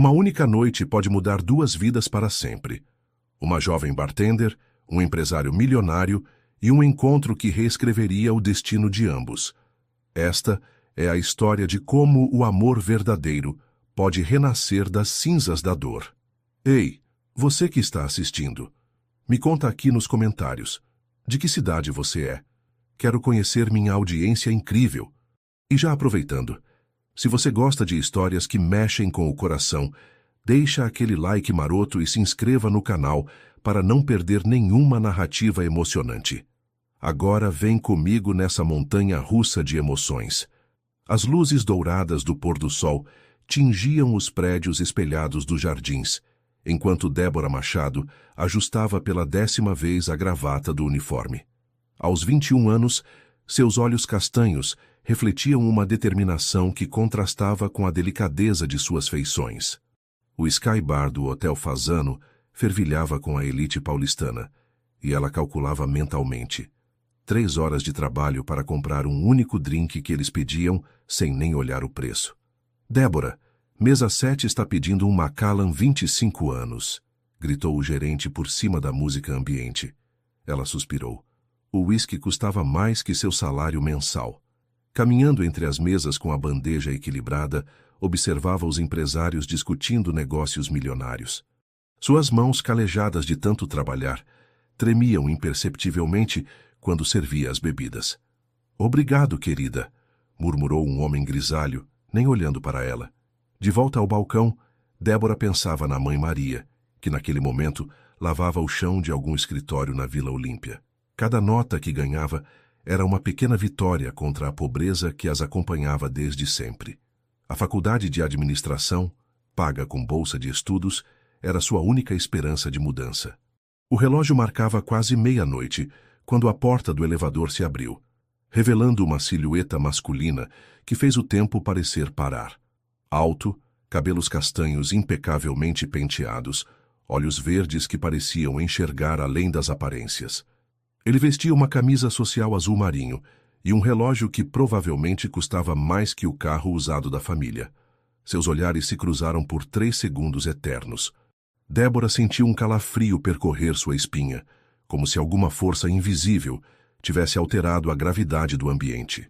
Uma única noite pode mudar duas vidas para sempre. Uma jovem bartender, um empresário milionário e um encontro que reescreveria o destino de ambos. Esta é a história de como o amor verdadeiro pode renascer das cinzas da dor. Ei, você que está assistindo, me conta aqui nos comentários. De que cidade você é? Quero conhecer minha audiência incrível. E já aproveitando, se você gosta de histórias que mexem com o coração, deixa aquele like maroto e se inscreva no canal para não perder nenhuma narrativa emocionante. Agora vem comigo nessa montanha russa de emoções. As luzes douradas do pôr do sol tingiam os prédios espelhados dos jardins, enquanto Débora Machado ajustava pela 10ª vez a gravata do uniforme. Aos 21 anos, seus olhos castanhos refletiam uma determinação que contrastava com a delicadeza de suas feições. O Sky Bar do Hotel Fasano fervilhava com a elite paulistana, e ela calculava mentalmente. 3 horas de trabalho para comprar um único drink que eles pediam, sem nem olhar o preço. Débora, mesa 7 está pedindo um Macallan 25 anos, gritou o gerente por cima da música ambiente. Ela suspirou. O uísque custava mais que seu salário mensal. Caminhando entre as mesas com a bandeja equilibrada, observava os empresários discutindo negócios milionários. Suas mãos, calejadas de tanto trabalhar, tremiam imperceptivelmente quando servia as bebidas. "Obrigado, querida", murmurou um homem grisalho, nem olhando para ela. De volta ao balcão, Débora pensava na mãe Maria, que naquele momento lavava o chão de algum escritório na Vila Olímpia. Cada nota que ganhava era uma pequena vitória contra a pobreza que as acompanhava desde sempre. A faculdade de administração, paga com bolsa de estudos, era sua única esperança de mudança. O relógio marcava quase meia-noite, quando a porta do elevador se abriu, revelando uma silhueta masculina que fez o tempo parecer parar. Alto, cabelos castanhos impecavelmente penteados, olhos verdes que pareciam enxergar além das aparências. Ele vestia uma camisa social azul marinho e um relógio que provavelmente custava mais que o carro usado da família. Seus olhares se cruzaram por 3 segundos eternos. Débora sentiu um calafrio percorrer sua espinha, como se alguma força invisível tivesse alterado a gravidade do ambiente.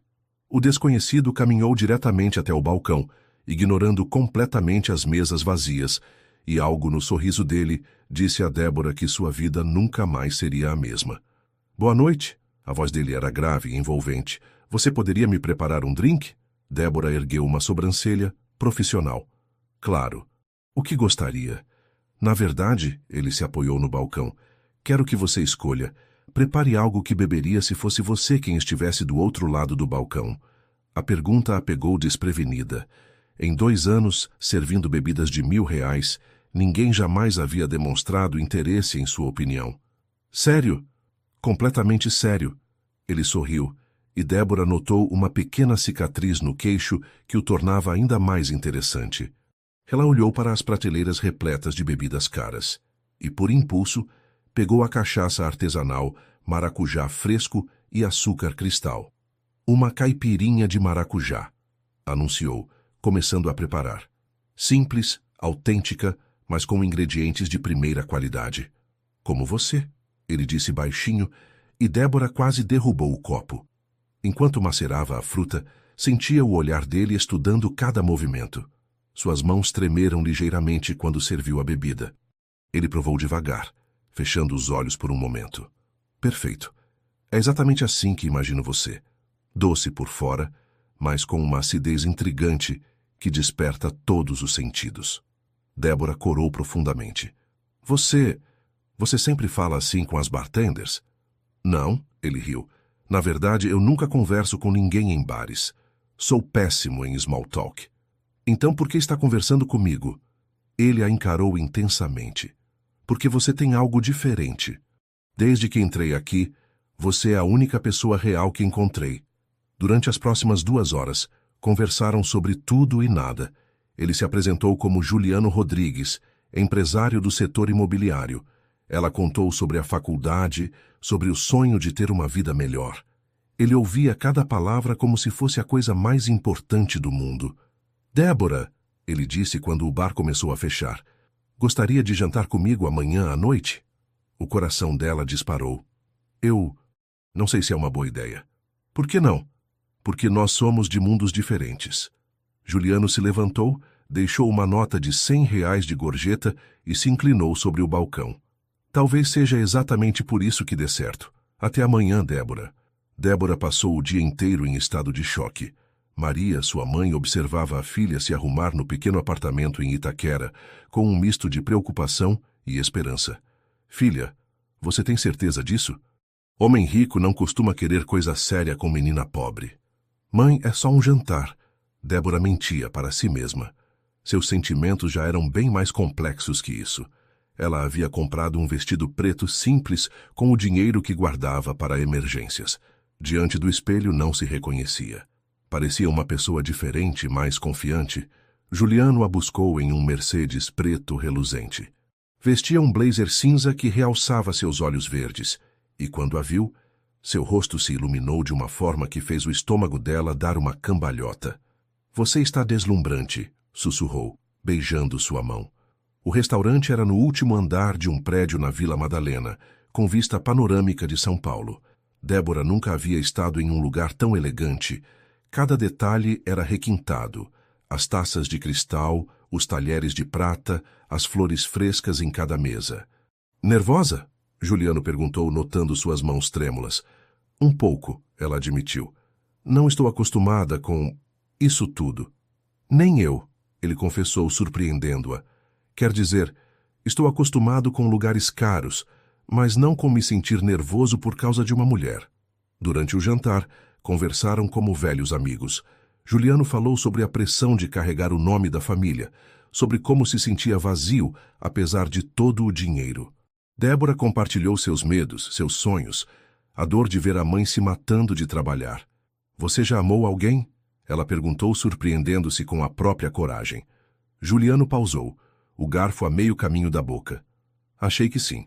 O desconhecido caminhou diretamente até o balcão, ignorando completamente as mesas vazias, e algo no sorriso dele disse a Débora que sua vida nunca mais seria a mesma. "Boa noite." A voz dele era grave e envolvente. "Você poderia me preparar um drink?" Débora ergueu uma sobrancelha, profissional. "Claro. O que gostaria?" "Na verdade," ele se apoiou no balcão, "quero que você escolha. Prepare algo que beberia se fosse você quem estivesse do outro lado do balcão." A pergunta a pegou desprevenida. Em 2 anos, servindo bebidas de R$1.000, ninguém jamais havia demonstrado interesse em sua opinião. "Sério?" "Completamente sério." Ele sorriu, e Débora notou uma pequena cicatriz no queixo que o tornava ainda mais interessante. Ela olhou para as prateleiras repletas de bebidas caras, e, por impulso, pegou a cachaça artesanal, maracujá fresco e açúcar cristal. "Uma caipirinha de maracujá", anunciou, começando a preparar. Simples, autêntica, mas com ingredientes de primeira qualidade. "Como você", ele disse baixinho, e Débora quase derrubou o copo. Enquanto macerava a fruta, sentia o olhar dele estudando cada movimento. Suas mãos tremeram ligeiramente quando serviu a bebida. Ele provou devagar, fechando os olhos por um momento. "Perfeito. É exatamente assim que imagino você. Doce por fora, mas com uma acidez intrigante que desperta todos os sentidos." Débora corou profundamente. Você sempre fala assim com as bartenders?" "Não", ele riu. "Na verdade, eu nunca converso com ninguém em bares. Sou péssimo em small talk." "Então por que está conversando comigo?" Ele a encarou intensamente. "Porque você tem algo diferente. Desde que entrei aqui, você é a única pessoa real que encontrei." Durante as próximas 2 horas, conversaram sobre tudo e nada. Ele se apresentou como Juliano Rodrigues, empresário do setor imobiliário. Ela contou sobre a faculdade, sobre o sonho de ter uma vida melhor. Ele ouvia cada palavra como se fosse a coisa mais importante do mundo. "Débora", ele disse quando o bar começou a fechar. Gostaria de jantar comigo amanhã à noite? O coração dela disparou. Eu não sei se é uma boa ideia. Por que não? Porque nós somos de mundos diferentes. Juliano se levantou, deixou uma nota de R$ 100 de gorjeta e se inclinou sobre o balcão. Talvez seja exatamente por isso que dê certo. Até amanhã, Débora. Débora passou o dia inteiro em estado de choque. Maria, sua mãe, observava a filha se arrumar no pequeno apartamento em Itaquera, com um misto de preocupação e esperança. Filha, você tem certeza disso? Homem rico não costuma querer coisa séria com menina pobre. Mãe, é só um jantar. Débora mentia para si mesma. Seus sentimentos já eram bem mais complexos que isso. Ela havia comprado um vestido preto simples com o dinheiro que guardava para emergências. Diante do espelho não se reconhecia. Parecia uma pessoa diferente, mais confiante. Juliano a buscou em um Mercedes preto reluzente. Vestia um blazer cinza que realçava seus olhos verdes, e quando a viu, seu rosto se iluminou de uma forma que fez o estômago dela dar uma cambalhota. Você está deslumbrante, sussurrou, beijando sua mão. O restaurante era no último andar de um prédio na Vila Madalena, com vista panorâmica de São Paulo. Débora nunca havia estado em um lugar tão elegante. Cada detalhe era requintado. As taças de cristal, os talheres de prata, as flores frescas em cada mesa. Nervosa? Juliano perguntou, notando suas mãos trêmulas. Um pouco, ela admitiu. Não estou acostumada com isso tudo. Nem eu, ele confessou, surpreendendo-a. Quer dizer, estou acostumado com lugares caros, mas não com me sentir nervoso por causa de uma mulher. Durante o jantar, conversaram como velhos amigos. Juliano falou sobre a pressão de carregar o nome da família, sobre como se sentia vazio, apesar de todo o dinheiro. Débora compartilhou seus medos, seus sonhos, a dor de ver a mãe se matando de trabalhar. Você já amou alguém? Ela perguntou, surpreendendo-se com a própria coragem. Juliano pausou, o garfo a meio caminho da boca. Achei que sim.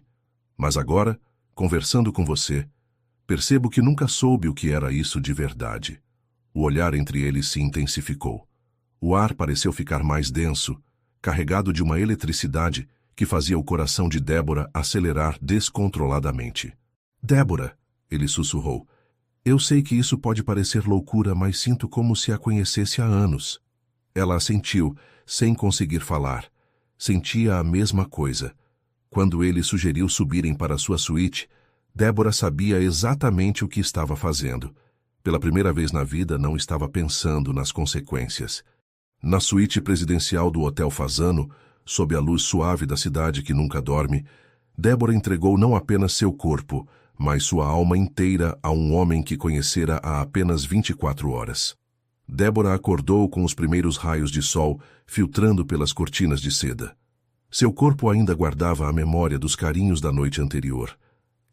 Mas agora, conversando com você, percebo que nunca soube o que era isso de verdade. O olhar entre eles se intensificou. O ar pareceu ficar mais denso, carregado de uma eletricidade que fazia o coração de Débora acelerar descontroladamente. Débora, ele sussurrou, eu sei que isso pode parecer loucura, mas sinto como se a conhecesse há anos. Ela assentiu, sem conseguir falar. Sentia a mesma coisa. Quando ele sugeriu subirem para sua suíte, Débora sabia exatamente o que estava fazendo. Pela primeira vez na vida, não estava pensando nas consequências. Na suíte presidencial do Hotel Fasano, sob a luz suave da cidade que nunca dorme, Débora entregou não apenas seu corpo, mas sua alma inteira a um homem que conhecera há apenas 24 horas. Débora acordou com os primeiros raios de sol filtrando pelas cortinas de seda. Seu corpo ainda guardava a memória dos carinhos da noite anterior.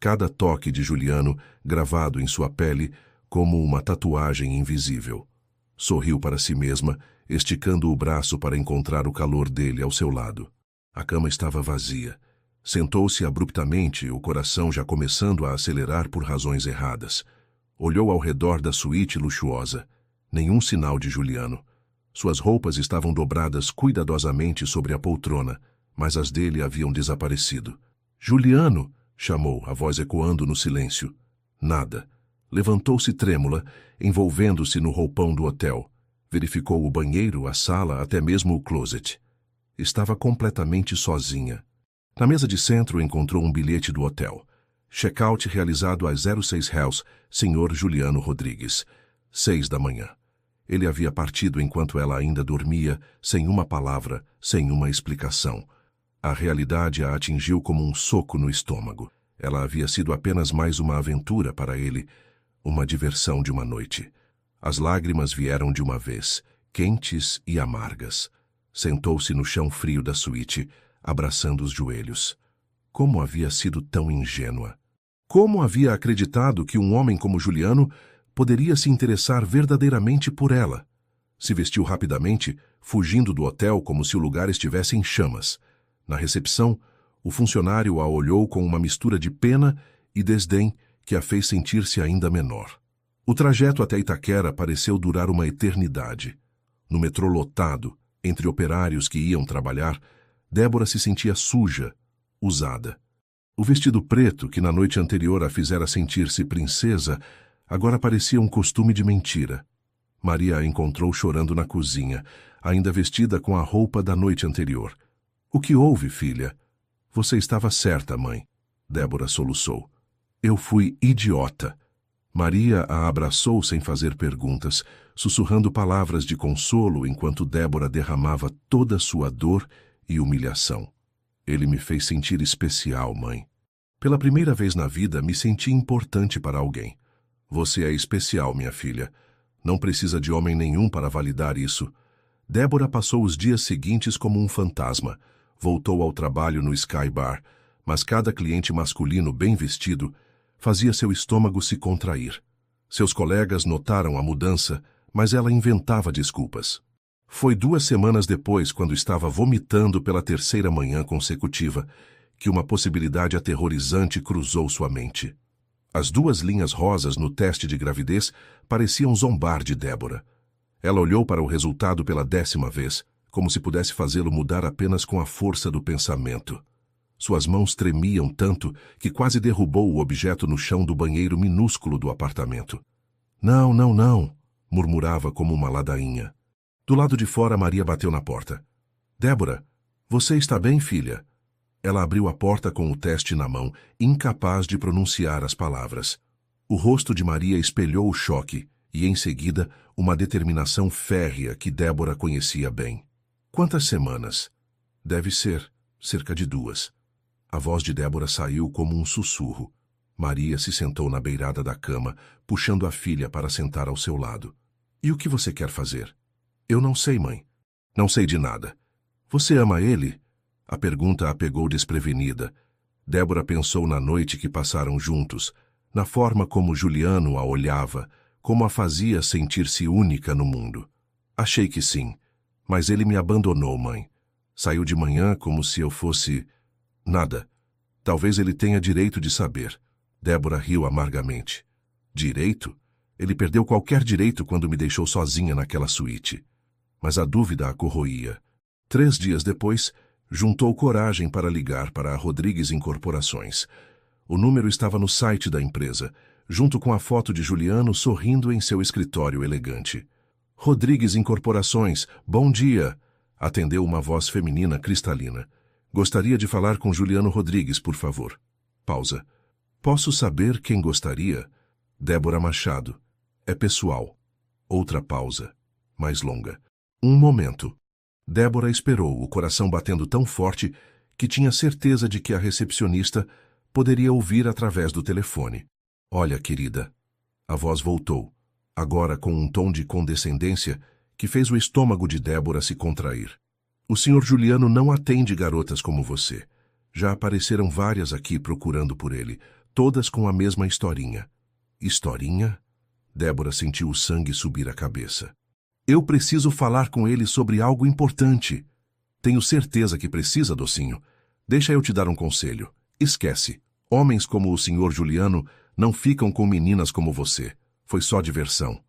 Cada toque de Juliano gravado em sua pele como uma tatuagem invisível. Sorriu para si mesma, esticando o braço para encontrar o calor dele ao seu lado. A cama estava vazia. Sentou-se abruptamente, o coração já começando a acelerar por razões erradas. Olhou ao redor da suíte luxuosa. Nenhum sinal de Juliano. Suas roupas estavam dobradas cuidadosamente sobre a poltrona, mas as dele haviam desaparecido. Juliano! Chamou, a voz ecoando no silêncio. Nada. Levantou-se trêmula, envolvendo-se no roupão do hotel. Verificou o banheiro, a sala, até mesmo o closet. Estava completamente sozinha. Na mesa de centro encontrou um bilhete do hotel. Check-out realizado às 06 House, Sr. Juliano Rodrigues. 6 da manhã. Ele havia partido enquanto ela ainda dormia, sem uma palavra, sem uma explicação. A realidade a atingiu como um soco no estômago. Ela havia sido apenas mais uma aventura para ele, uma diversão de uma noite. As lágrimas vieram de uma vez, quentes e amargas. Sentou-se no chão frio da suíte, abraçando os joelhos. Como havia sido tão ingênua? Como havia acreditado que um homem como Juliano poderia se interessar verdadeiramente por ela? Se vestiu rapidamente, fugindo do hotel como se o lugar estivesse em chamas. Na recepção, o funcionário a olhou com uma mistura de pena e desdém que a fez sentir-se ainda menor. O trajeto até Itaquera pareceu durar uma eternidade. No metrô lotado, Entre operários que iam trabalhar, Débora se sentia suja, usada. O vestido preto, que na noite anterior a fizera sentir-se princesa, agora parecia um costume de mentira. Maria a encontrou chorando na cozinha, ainda vestida com a roupa da noite anterior. — O que houve, filha? — Você estava certa, mãe. Débora soluçou. — Eu fui idiota. Maria a abraçou sem fazer perguntas, sussurrando palavras de consolo enquanto Débora derramava toda sua dor e humilhação. — Ele me fez sentir especial, mãe. Pela primeira vez na vida, me senti importante para alguém. Você é especial, minha filha. Não precisa de homem nenhum para validar isso. Débora passou os dias seguintes como um fantasma. Voltou ao trabalho no Sky Bar, mas cada cliente masculino bem vestido fazia seu estômago se contrair. Seus colegas notaram a mudança, mas ela inventava desculpas. Foi 2 semanas depois, quando estava vomitando pela 3ª manhã consecutiva, que uma possibilidade aterrorizante cruzou sua mente. As 2 linhas rosas no teste de gravidez pareciam zombar de Débora. Ela olhou para o resultado pela 10ª vez, como se pudesse fazê-lo mudar apenas com a força do pensamento. Suas mãos tremiam tanto que quase derrubou o objeto no chão do banheiro minúsculo do apartamento. — Não, não, não! Murmurava como uma ladainha. Do lado de fora, Maria bateu na porta. — Débora, você está bem, filha? Ela abriu a porta com o teste na mão, incapaz de pronunciar as palavras. O rosto de Maria espelhou o choque e, em seguida, uma determinação férrea que Débora conhecia bem. — Quantas semanas? — Deve ser cerca de 2. A voz de Débora saiu como um sussurro. Maria se sentou na beirada da cama, puxando a filha para sentar ao seu lado. — E o que você quer fazer? — Eu não sei, mãe. — Não sei de nada. — Você ama ele? A pergunta a pegou desprevenida. Débora pensou na noite que passaram juntos, na forma como Juliano a olhava, como a fazia sentir-se única no mundo. — Achei que sim. Mas ele me abandonou, mãe. Saiu de manhã como se eu fosse... Nada. Talvez ele tenha direito de saber. Débora riu amargamente. Direito? Ele perdeu qualquer direito quando me deixou sozinha naquela suíte. Mas a dúvida a corroía. 3 dias depois, juntou coragem para ligar para a Rodrigues Incorporações. O número estava no site da empresa, junto com a foto de Juliano sorrindo em seu escritório elegante. — Rodrigues Incorporações, bom dia! Atendeu uma voz feminina cristalina. — Gostaria de falar com Juliano Rodrigues, por favor. Pausa. — Posso saber quem gostaria? Débora Machado. É pessoal. Outra pausa. Mais longa. Um momento. Débora esperou, o coração batendo tão forte que tinha certeza de que a recepcionista poderia ouvir através do telefone. — Olha, querida. A voz voltou, agora com um tom de condescendência que fez o estômago de Débora se contrair. — O senhor Juliano não atende garotas como você. Já apareceram várias aqui procurando por ele, todas com a mesma historinha. — Historinha? Débora sentiu o sangue subir a cabeça. — Eu preciso falar com ele sobre algo importante. — Tenho certeza que precisa, docinho. Deixa eu te dar um conselho. Esquece. Homens como o senhor Juliano não ficam com meninas como você. Foi só diversão.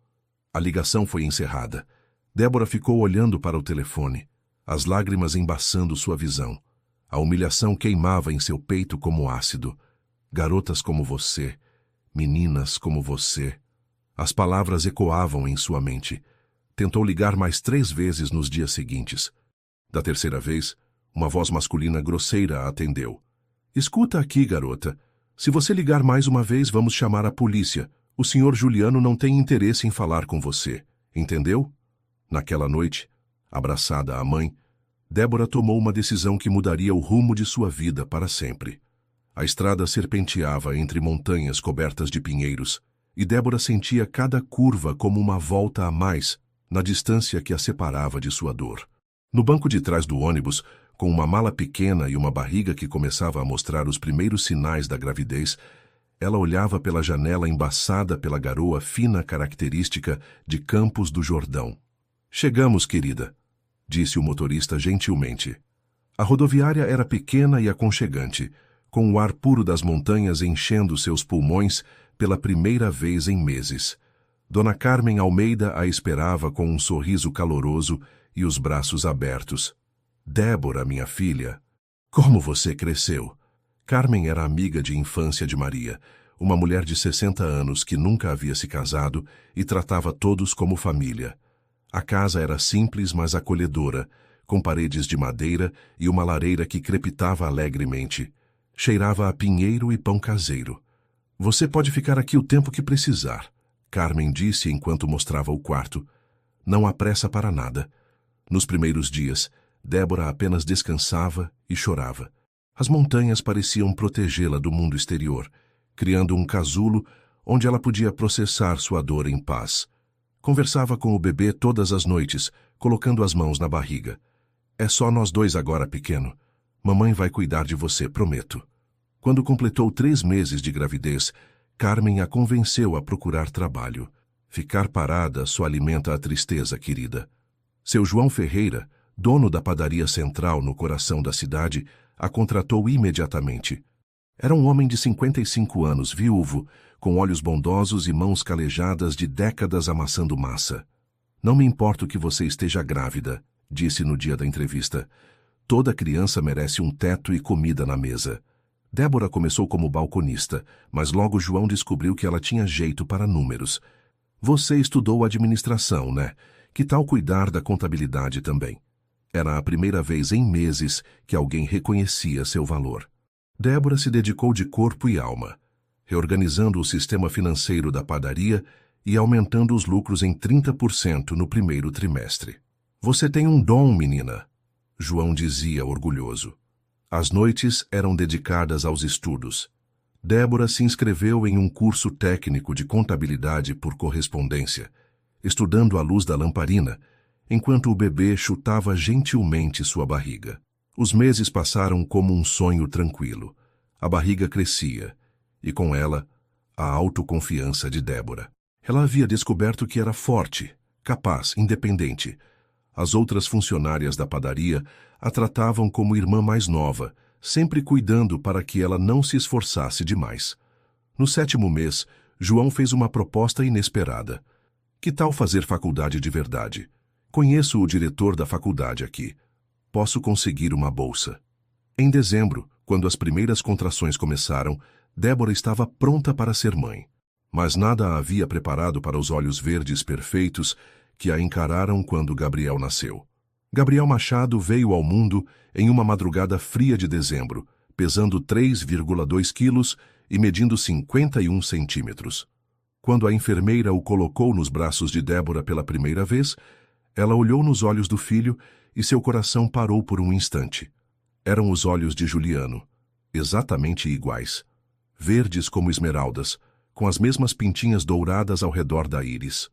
A ligação foi encerrada. Débora ficou olhando para o telefone, as lágrimas embaçando sua visão. A humilhação queimava em seu peito como ácido. Garotas como você, meninas como você. As palavras ecoavam em sua mente. Tentou ligar mais 3 vezes nos dias seguintes. Da 3ª vez, uma voz masculina grosseira a atendeu. — Escuta aqui, garota. Se você ligar mais uma vez, vamos chamar a polícia. O senhor Juliano não tem interesse em falar com você. Entendeu? Naquela noite, abraçada à mãe, Débora tomou uma decisão que mudaria o rumo de sua vida para sempre. A estrada serpenteava entre montanhas cobertas de pinheiros, e Débora sentia cada curva como uma volta a mais na distância que a separava de sua dor. No banco de trás do ônibus, com uma mala pequena e uma barriga que começava a mostrar os primeiros sinais da gravidez, ela olhava pela janela embaçada pela garoa fina característica de Campos do Jordão. — Chegamos, querida, disse o motorista gentilmente. A rodoviária era pequena e aconchegante, com o ar puro das montanhas enchendo seus pulmões pela primeira vez em meses. Dona Carmen Almeida a esperava com um sorriso caloroso e os braços abertos. Débora, minha filha, como você cresceu! Carmen era amiga de infância de Maria, uma mulher de 60 anos que nunca havia se casado e tratava todos como família. A casa era simples, mas acolhedora, com paredes de madeira e uma lareira que crepitava alegremente. Cheirava a pinheiro e pão caseiro. Você pode ficar aqui o tempo que precisar, Carmen disse enquanto mostrava o quarto. Não há pressa para nada. Nos primeiros dias, Débora apenas descansava e chorava. As montanhas pareciam protegê-la do mundo exterior, criando um casulo onde ela podia processar sua dor em paz. Conversava com o bebê todas as noites, colocando as mãos na barriga. É só nós dois agora, pequeno. Mamãe vai cuidar de você, prometo. Quando completou 3 meses de gravidez, Carmen a convenceu a procurar trabalho. Ficar parada só alimenta a tristeza, querida. Seu João Ferreira, dono da padaria central no coração da cidade, a contratou imediatamente. Era um homem de 55 anos, viúvo, com olhos bondosos e mãos calejadas de décadas amassando massa. Não me importa que você esteja grávida, disse no dia da entrevista. Toda criança merece um teto e comida na mesa. Débora começou como balconista, mas logo João descobriu que ela tinha jeito para números. Você estudou administração, né? Que tal cuidar da contabilidade também? Era a primeira vez em meses que alguém reconhecia seu valor. Débora se dedicou de corpo e alma, reorganizando o sistema financeiro da padaria e aumentando os lucros em 30% no primeiro trimestre. Você tem um dom, menina, João dizia orgulhoso. As noites eram dedicadas aos estudos. Débora se inscreveu em um curso técnico de contabilidade por correspondência, estudando à luz da lamparina, enquanto o bebê chutava gentilmente sua barriga. Os meses passaram como um sonho tranquilo. A barriga crescia, e com ela, a autoconfiança de Débora. Ela havia descoberto que era forte, capaz, independente. As outras funcionárias da padaria a tratavam como irmã mais nova, sempre cuidando para que ela não se esforçasse demais. No 7º mês, João fez uma proposta inesperada. Que tal fazer faculdade de verdade? Conheço o diretor da faculdade aqui. Posso conseguir uma bolsa. Em dezembro, quando as primeiras contrações começaram, Débora estava pronta para ser mãe. Mas nada a havia preparado para os olhos verdes perfeitos que a encararam quando Gabriel nasceu. Gabriel Machado veio ao mundo em uma madrugada fria de dezembro, pesando 3,2 quilos e medindo 51 centímetros. Quando a enfermeira o colocou nos braços de Débora pela primeira vez, ela olhou nos olhos do filho e seu coração parou por um instante. Eram os olhos de Juliano, exatamente iguais, verdes como esmeraldas, com as mesmas pintinhas douradas ao redor da íris.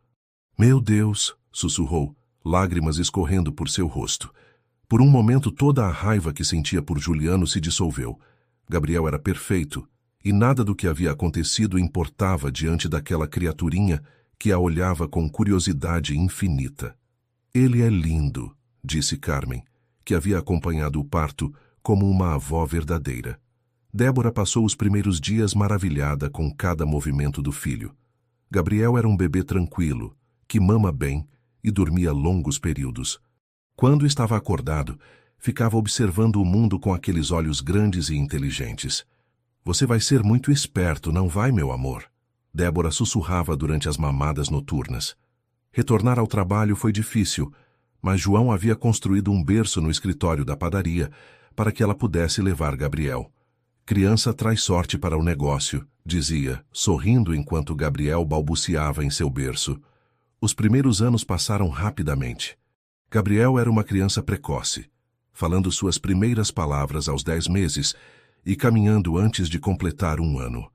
Meu Deus, sussurrou, lágrimas escorrendo por seu rosto. Por um momento toda a raiva que sentia por Juliano se dissolveu. Gabriel era perfeito, e nada do que havia acontecido importava diante daquela criaturinha que a olhava com curiosidade infinita. Ele é lindo, disse Carmen, que havia acompanhado o parto como uma avó verdadeira. Débora passou os primeiros dias maravilhada com cada movimento do filho. Gabriel era um bebê tranquilo, que mama bem e dormia longos períodos. Quando estava acordado, ficava observando o mundo com aqueles olhos grandes e inteligentes. Você vai ser muito esperto, não vai, meu amor? Débora sussurrava durante as mamadas noturnas. Retornar ao trabalho foi difícil, mas João havia construído um berço no escritório da padaria para que ela pudesse levar Gabriel. Criança traz sorte para o negócio, dizia, sorrindo enquanto Gabriel balbuciava em seu berço. Os primeiros anos passaram rapidamente. Gabriel era uma criança precoce, falando suas primeiras palavras aos 10 meses e caminhando antes de completar 1 ano.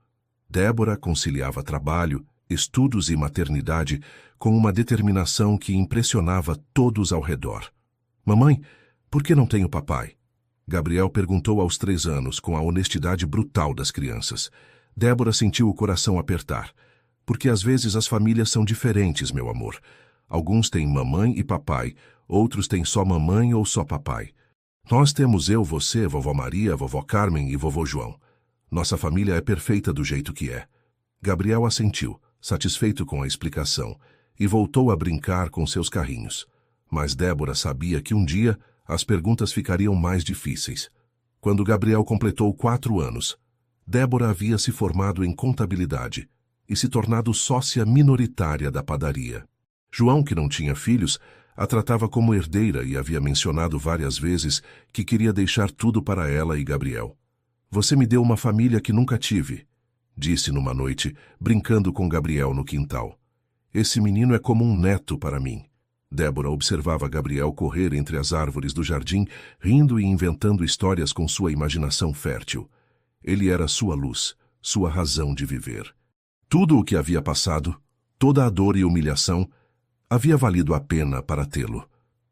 Débora conciliava trabalho, estudos e maternidade com uma determinação que impressionava todos ao redor. Mamãe, por que não tenho papai? Gabriel perguntou aos 3 anos, com a honestidade brutal das crianças. Débora sentiu o coração apertar. Porque às vezes as famílias são diferentes, meu amor. Alguns têm mamãe e papai, outros têm só mamãe ou só papai. Nós temos eu, você, vovó Maria, vovó Carmen e vovô João. Nossa família é perfeita do jeito que é. Gabriel assentiu, satisfeito com a explicação, e voltou a brincar com seus carrinhos. Mas Débora sabia que um dia as perguntas ficariam mais difíceis. Quando Gabriel completou 4 anos, Débora havia se formado em contabilidade e se tornado sócia minoritária da padaria. João, que não tinha filhos, a tratava como herdeira e havia mencionado várias vezes que queria deixar tudo para ela e Gabriel. "Você me deu uma família que nunca tive", disse numa noite, brincando com Gabriel no quintal. "Esse menino é como um neto para mim." Débora observava Gabriel correr entre as árvores do jardim, rindo e inventando histórias com sua imaginação fértil. Ele era sua luz, sua razão de viver. Tudo o que havia passado, toda a dor e humilhação, havia valido a pena para tê-lo.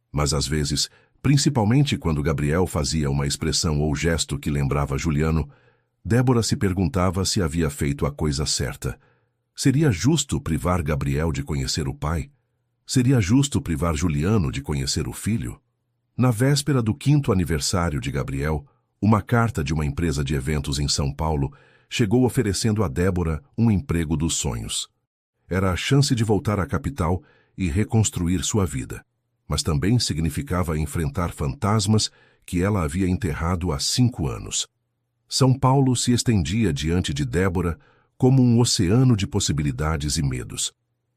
Mas às vezes, principalmente quando Gabriel fazia uma expressão ou gesto que lembrava Juliano, Débora se perguntava se havia feito a coisa certa. Seria justo privar Gabriel de conhecer o pai? Seria justo privar Juliano de conhecer o filho? Na véspera do 5º aniversário de Gabriel, uma carta de uma empresa de eventos em São Paulo chegou oferecendo a Débora um emprego dos sonhos. Era a chance de voltar à capital e reconstruir sua vida, mas também significava enfrentar fantasmas que ela havia enterrado há 5 anos. São Paulo se estendia diante de Débora como um oceano de possibilidades e medos.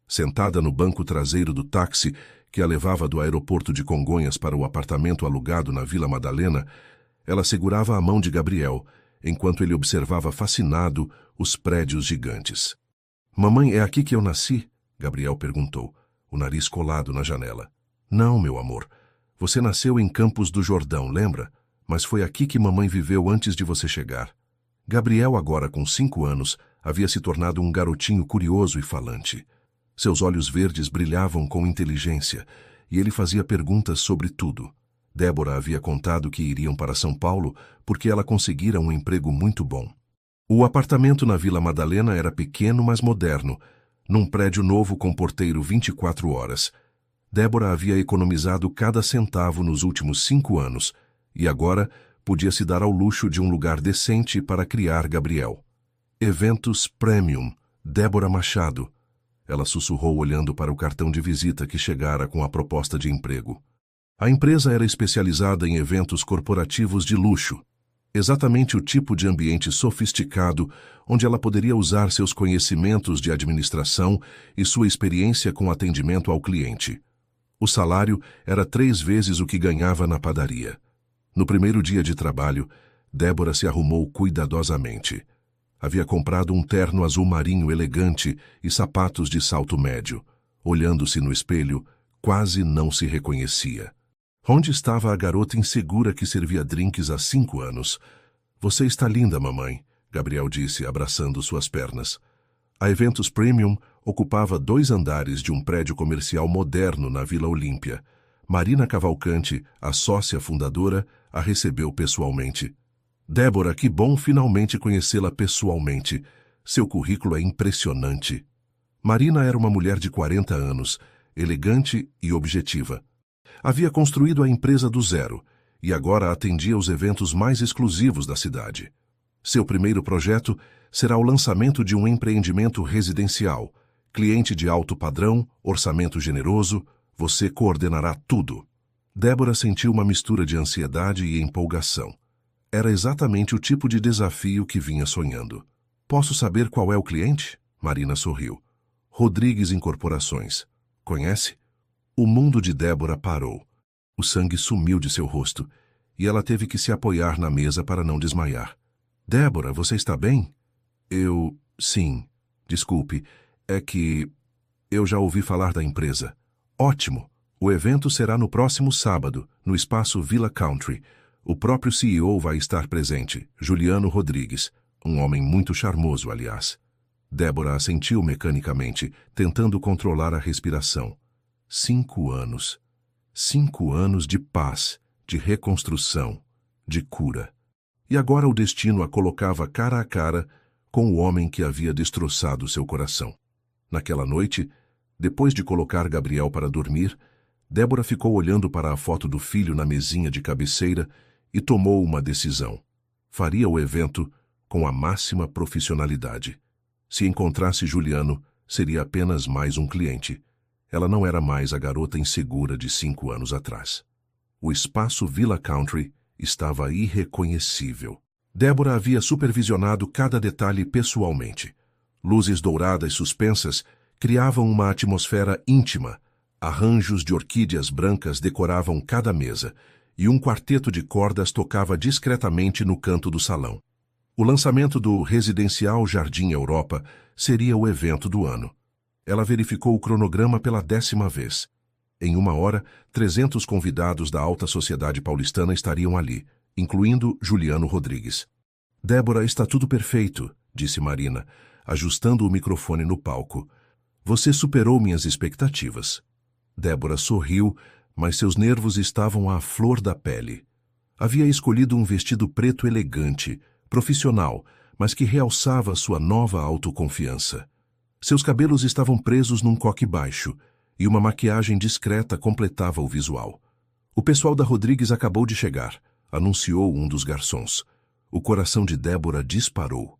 Sentada no banco traseiro do táxi que a levava do aeroporto de Congonhas para o apartamento alugado na Vila Madalena, ela segurava a mão de Gabriel, enquanto ele observava fascinado os prédios gigantes. "Mamãe, é aqui que eu nasci?" Gabriel perguntou, o nariz colado na janela. "Não, meu amor. Você nasceu em Campos do Jordão, lembra? Mas foi aqui que mamãe viveu antes de você chegar." Gabriel, agora com 5 anos, havia se tornado um garotinho curioso e falante. Seus olhos verdes brilhavam com inteligência, e ele fazia perguntas sobre tudo. Débora havia contado que iriam para São Paulo porque ela conseguira um emprego muito bom. O apartamento na Vila Madalena era pequeno, mas moderno, num prédio novo com porteiro 24 horas. Débora havia economizado cada centavo nos últimos 5 anos, e agora podia se dar ao luxo de um lugar decente para criar Gabriel. "Eventos Premium, Débora Machado." Ela sussurrou olhando para o cartão de visita que chegara com a proposta de emprego. A empresa era especializada em eventos corporativos de luxo, exatamente o tipo de ambiente sofisticado onde ela poderia usar seus conhecimentos de administração e sua experiência com atendimento ao cliente. O salário era 3 vezes o que ganhava na padaria. No primeiro dia de trabalho, Débora se arrumou cuidadosamente. Havia comprado um terno azul marinho elegante e sapatos de salto médio. Olhando-se no espelho, quase não se reconhecia. Onde estava a garota insegura que servia drinks há 5 anos? "Você está linda, mamãe", Gabriel disse, abraçando suas pernas. A Eventos Premium ocupava 2 andares de um prédio comercial moderno na Vila Olímpia. Marina Cavalcante, a sócia fundadora, a recebeu pessoalmente. "Débora, que bom finalmente conhecê-la pessoalmente. Seu currículo é impressionante." Marina era uma mulher de 40 anos, elegante e objetiva. Havia construído a empresa do zero e agora atendia os eventos mais exclusivos da cidade. Seu primeiro projeto será o lançamento de um empreendimento residencial. Cliente de alto padrão, orçamento generoso, você coordenará tudo. Débora sentiu uma mistura de ansiedade e empolgação. Era exatamente o tipo de desafio que vinha sonhando. "Posso saber qual é o cliente?" Marina sorriu. "Rodrigues Incorporações. Conhece?" O mundo de Débora parou. O sangue sumiu de seu rosto, e ela teve que se apoiar na mesa para não desmaiar. "Débora, você está bem?" Sim. Desculpe, é que eu já ouvi falar da empresa." "Ótimo. O evento será no próximo sábado, no espaço Villa Country. O próprio CEO vai estar presente, Juliano Rodrigues, um homem muito charmoso, aliás." Débora assentiu mecanicamente, tentando controlar a respiração. 5 anos. 5 anos de paz, de reconstrução, de cura. E agora o destino a colocava cara a cara com o homem que havia destroçado seu coração. Naquela noite, depois de colocar Gabriel para dormir, Débora ficou olhando para a foto do filho na mesinha de cabeceira e tomou uma decisão. Faria o evento com a máxima profissionalidade. Se encontrasse Juliano, seria apenas mais um cliente. Ela não era mais a garota insegura de 5 anos atrás. O espaço Villa Country estava irreconhecível. Débora havia supervisionado cada detalhe pessoalmente. Luzes douradas suspensas criavam uma atmosfera íntima, arranjos de orquídeas brancas decoravam cada mesa, e um quarteto de cordas tocava discretamente no canto do salão. O lançamento do Residencial Jardim Europa seria o evento do ano. Ela verificou o cronograma pela 10ª vez. Em 1 hora, 300 convidados da alta sociedade paulistana estariam ali, incluindo Juliano Rodrigues. Débora, está tudo perfeito, disse Marina, ajustando o microfone no palco. Você superou minhas expectativas. Débora sorriu, mas seus nervos estavam à flor da pele. Havia escolhido um vestido preto elegante, profissional, mas que realçava sua nova autoconfiança. Seus cabelos estavam presos num coque baixo, e uma maquiagem discreta completava o visual. O pessoal da Rodrigues acabou de chegar, anunciou um dos garçons. O coração de Débora disparou.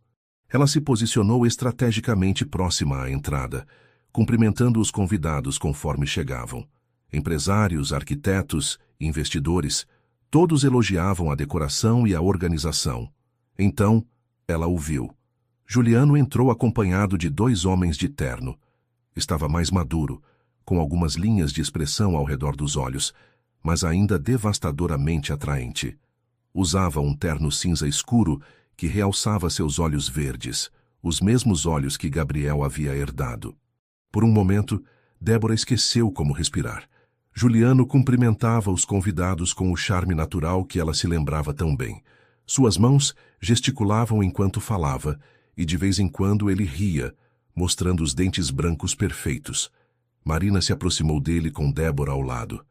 Ela se posicionou estrategicamente próxima à entrada, cumprimentando os convidados conforme chegavam. Empresários, arquitetos, investidores, todos elogiavam a decoração e a organização. Então, ela ouviu. Juliano entrou acompanhado de 2 homens de terno. Estava mais maduro, com algumas linhas de expressão ao redor dos olhos, mas ainda devastadoramente atraente. Usava um terno cinza escuro que realçava seus olhos verdes, os mesmos olhos que Gabriel havia herdado. Por um momento, Débora esqueceu como respirar. Juliano cumprimentava os convidados com o charme natural que ela se lembrava tão bem. Suas mãos gesticulavam enquanto falava, e de vez em quando ele ria, mostrando os dentes brancos perfeitos. Marina se aproximou dele com Débora ao lado.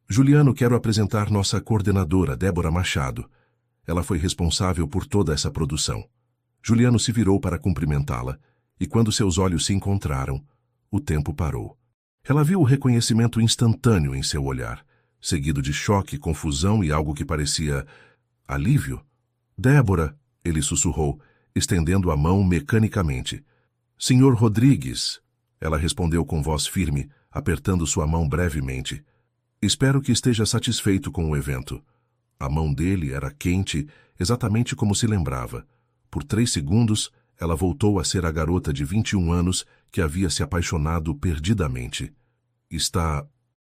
Juliano, quero apresentar nossa coordenadora, Débora Machado. Ela foi responsável por toda essa produção. Juliano se virou para cumprimentá-la, e quando seus olhos se encontraram, o tempo parou. Ela viu o reconhecimento instantâneo em seu olhar, seguido de choque, confusão e algo que parecia alívio. Débora, ele sussurrou, estendendo a mão mecanicamente. Senhor Rodrigues, ela respondeu com voz firme, apertando sua mão brevemente. Espero que esteja satisfeito com o evento. A mão dele era quente, exatamente como se lembrava. Por 3 segundos, ela voltou a ser a garota de 21 anos que havia se apaixonado perdidamente. Está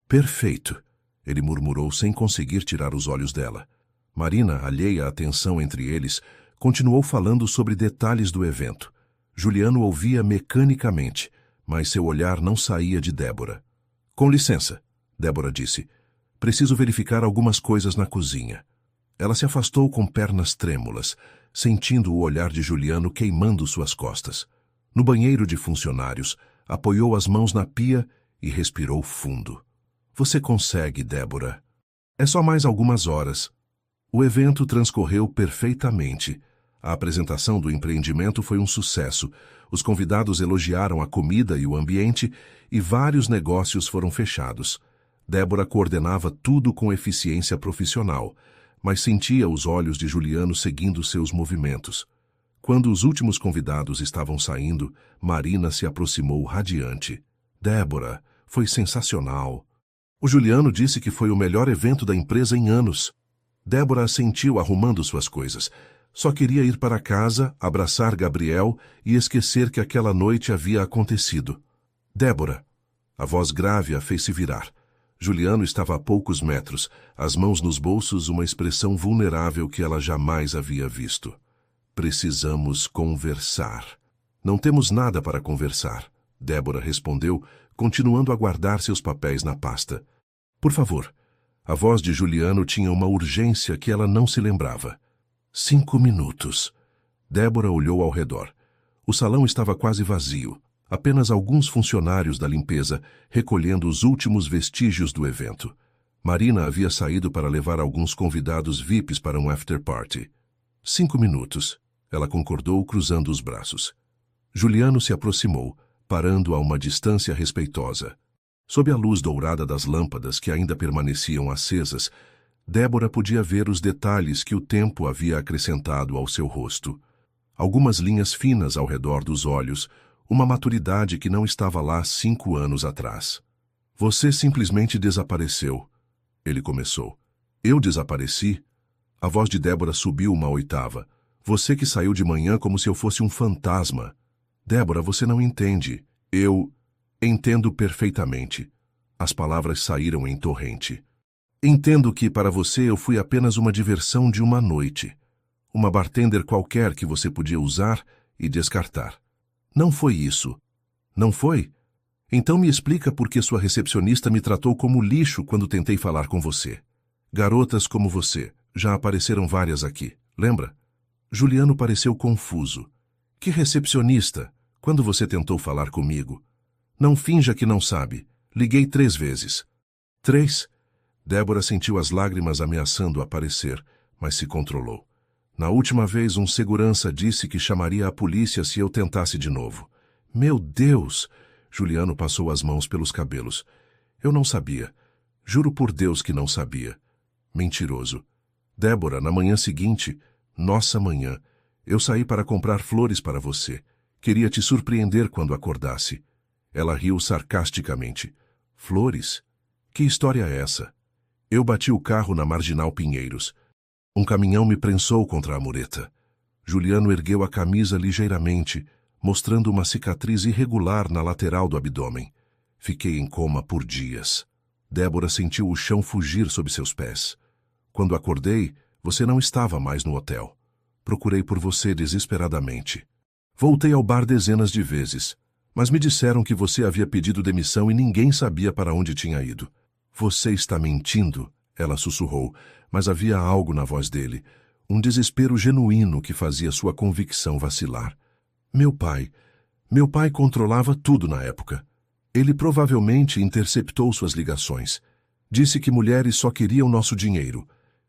perfeito, ele murmurou sem conseguir tirar os olhos dela. Marina, alheia à tensão entre eles, continuou falando sobre detalhes do evento. Juliano ouvia mecanicamente, mas seu olhar não saía de Débora. Com licença, Débora disse. Preciso verificar algumas coisas na cozinha. Ela se afastou com pernas trêmulas, sentindo o olhar de Juliano queimando suas costas. No banheiro de funcionários, apoiou as mãos na pia e respirou fundo. Você consegue, Débora. É só mais algumas horas. O evento transcorreu perfeitamente. A apresentação do empreendimento foi um sucesso. Os convidados elogiaram a comida e o ambiente e vários negócios foram fechados. Débora coordenava tudo com eficiência profissional, mas sentia os olhos de Juliano seguindo seus movimentos. Quando os últimos convidados estavam saindo, Marina se aproximou radiante. Débora, foi sensacional. O Juliano disse que foi o melhor evento da empresa em anos. Débora assentiu arrumando suas coisas. Só queria ir para casa, abraçar Gabriel e esquecer que aquela noite havia acontecido. Débora. A voz grave a fez se virar. Juliano estava a poucos metros, as mãos nos bolsos, uma expressão vulnerável que ela jamais havia visto. Precisamos conversar. Não temos nada para conversar, Débora respondeu, continuando a guardar seus papéis na pasta. Por favor. A voz de Juliano tinha uma urgência que ela não se lembrava. 5 minutos. Débora olhou ao redor. O salão estava quase vazio. Apenas alguns funcionários da limpeza recolhendo os últimos vestígios do evento. Marina havia saído para levar alguns convidados VIPs para um after party. 5 minutos. Ela concordou, cruzando os braços. Juliano se aproximou, parando a uma distância respeitosa. Sob a luz dourada das lâmpadas que ainda permaneciam acesas, Débora podia ver os detalhes que o tempo havia acrescentado ao seu rosto. Algumas linhas finas ao redor dos olhos, uma maturidade que não estava lá 5 anos atrás. Você simplesmente desapareceu, ele começou. Eu desapareci? A voz de Débora subiu uma oitava. Você que saiu de manhã como se eu fosse um fantasma. Débora, você não entende. Eu entendo perfeitamente. As palavras saíram em torrente. Entendo que para você eu fui apenas uma diversão de uma noite. Uma bartender qualquer que você podia usar e descartar. Não foi isso. Não foi? Então me explica por que sua recepcionista me tratou como lixo quando tentei falar com você. Garotas como você, já apareceram várias aqui, lembra? Juliano pareceu confuso. Que recepcionista? Quando você tentou falar comigo? Não finja que não sabe. Liguei 3 vezes. 3? Débora sentiu as lágrimas ameaçando aparecer, mas se controlou. Na última vez, um segurança disse que chamaria a polícia se eu tentasse de novo. Meu Deus! Juliano passou as mãos pelos cabelos. Eu não sabia. Juro por Deus que não sabia. Mentiroso. Débora, na manhã seguinte, nossa manhã, eu saí para comprar flores para você. Queria te surpreender quando acordasse. Ela riu sarcasticamente. Flores? Que história é essa? Eu bati o carro na Marginal Pinheiros. Um caminhão me prensou contra a mureta. Juliano ergueu a camisa ligeiramente, mostrando uma cicatriz irregular na lateral do abdômen. Fiquei em coma por dias. Débora sentiu o chão fugir sob seus pés. Quando acordei, você não estava mais no hotel. Procurei por você desesperadamente. Voltei ao bar dezenas de vezes, mas me disseram que você havia pedido demissão e ninguém sabia para onde tinha ido. Você está mentindo, ela sussurrou, mas havia algo na voz dele, um desespero genuíno que fazia sua convicção vacilar. Meu pai controlava tudo na época. Ele provavelmente interceptou suas ligações. Disse que mulheres só queriam nosso dinheiro,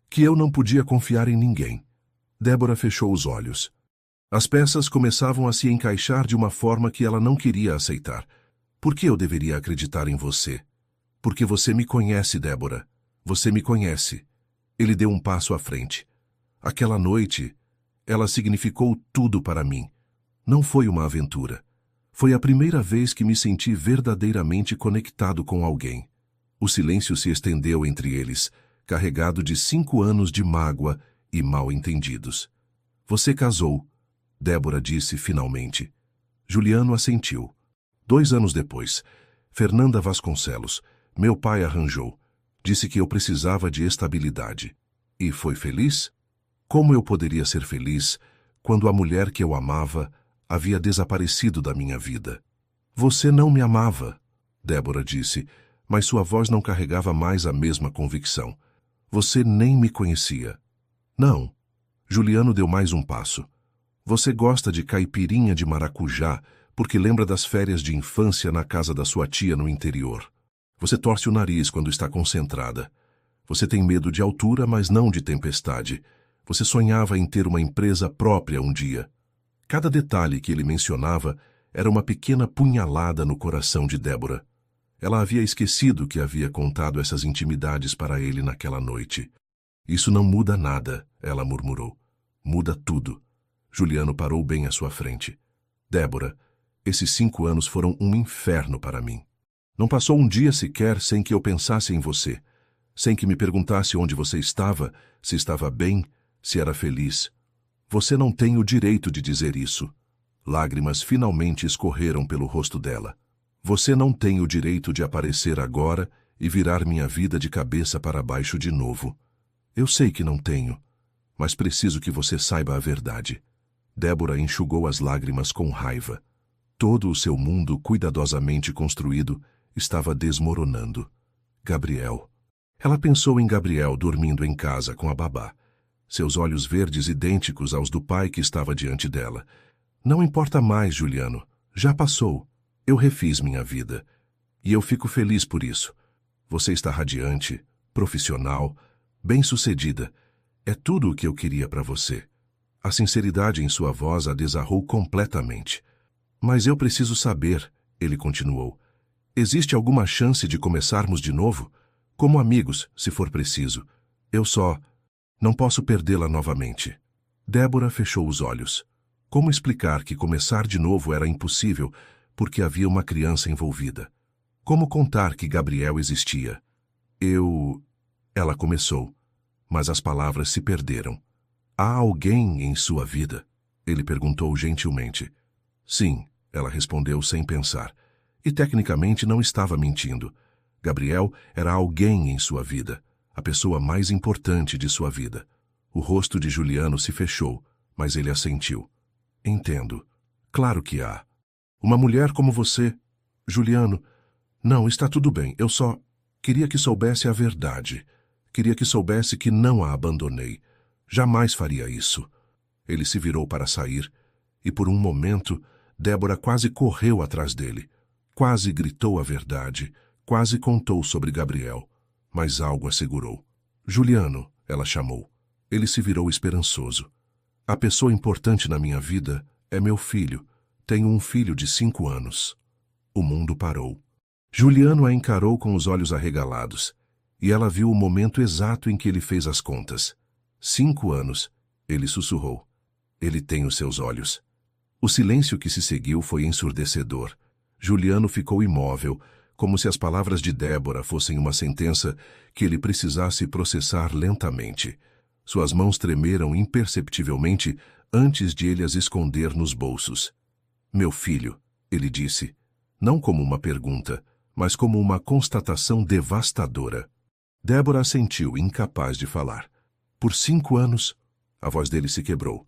que eu não podia confiar em ninguém. Débora fechou os olhos. As peças começavam a se encaixar de uma forma que ela não queria aceitar. Por que eu deveria acreditar em você? Porque você me conhece, Débora. Você me conhece. Ele deu um passo à frente. Aquela noite, ela significou tudo para mim. Não foi uma aventura. Foi a primeira vez que me senti verdadeiramente conectado com alguém. O silêncio se estendeu entre eles, carregado de 5 anos de mágoa e mal-entendidos. Você casou, Débora disse finalmente. Juliano assentiu. 2 anos depois, Fernanda Vasconcelos, meu pai arranjou. Disse que eu precisava de estabilidade. E foi feliz? Como eu poderia ser feliz quando a mulher que eu amava havia desaparecido da minha vida? Você não me amava, Débora disse, mas sua voz não carregava mais a mesma convicção. Você nem me conhecia. Não. Juliano deu mais um passo. Você gosta de caipirinha de maracujá porque lembra das férias de infância na casa da sua tia no interior. Você torce o nariz quando está concentrada. Você tem medo de altura, mas não de tempestade. Você sonhava em ter uma empresa própria um dia. Cada detalhe que ele mencionava era uma pequena punhalada no coração de Débora. Ela havia esquecido que havia contado essas intimidades para ele naquela noite. Isso não muda nada, ela murmurou. Muda tudo. Juliano parou bem à sua frente. Débora, esses 5 anos foram um inferno para mim. Não passou um dia sequer sem que eu pensasse em você, sem que me perguntasse onde você estava, se estava bem, se era feliz. Você não tem o direito de dizer isso. Lágrimas finalmente escorreram pelo rosto dela. Você não tem o direito de aparecer agora e virar minha vida de cabeça para baixo de novo. Eu sei que não tenho, mas preciso que você saiba a verdade. Débora enxugou as lágrimas com raiva. Todo o seu mundo cuidadosamente construído estava desmoronando. Gabriel. Ela pensou em Gabriel dormindo em casa com a babá. Seus olhos verdes idênticos aos do pai que estava diante dela. Não importa mais, Juliano. Já passou. Eu refiz minha vida. E eu fico feliz por isso. Você está radiante, profissional, bem-sucedida. É tudo o que eu queria para você. A sinceridade em sua voz a desarrou completamente. Mas eu preciso saber, ele continuou. Existe alguma chance de começarmos de novo? Como amigos, se for preciso. Eu só não posso perdê-la novamente. Débora fechou os olhos. Como explicar que começar de novo era impossível porque havia uma criança envolvida? Como contar que Gabriel existia? Ela começou, mas as palavras se perderam. Há alguém em sua vida? Ele perguntou gentilmente. Sim, ela respondeu sem pensar. E tecnicamente não estava mentindo. Gabriel era alguém em sua vida, a pessoa mais importante de sua vida. O rosto de Juliano se fechou, mas ele assentiu. Entendo. Claro que há. Uma mulher como você. Juliano, não, está tudo bem. Eu só queria que soubesse a verdade. Queria que soubesse que não a abandonei. Jamais faria isso. Ele se virou para sair, e por um momento, Débora quase correu atrás dele. Quase gritou a verdade, quase contou sobre Gabriel. Mas algo a segurou. Juliano, ela chamou. Ele se virou esperançoso. A pessoa importante na minha vida é meu filho. Tenho um filho de 5 anos. O mundo parou. Juliano a encarou com os olhos arregalados, e ela viu o momento exato em que ele fez as contas. 5 anos, ele sussurrou. Ele tem os seus olhos. O silêncio que se seguiu foi ensurdecedor. Juliano ficou imóvel, como se as palavras de Débora fossem uma sentença que ele precisasse processar lentamente. Suas mãos tremeram imperceptivelmente antes de ele as esconder nos bolsos. Meu filho, ele disse, não como uma pergunta, mas como uma constatação devastadora. Débora assentiu, incapaz de falar. Por 5 anos, a voz dele se quebrou.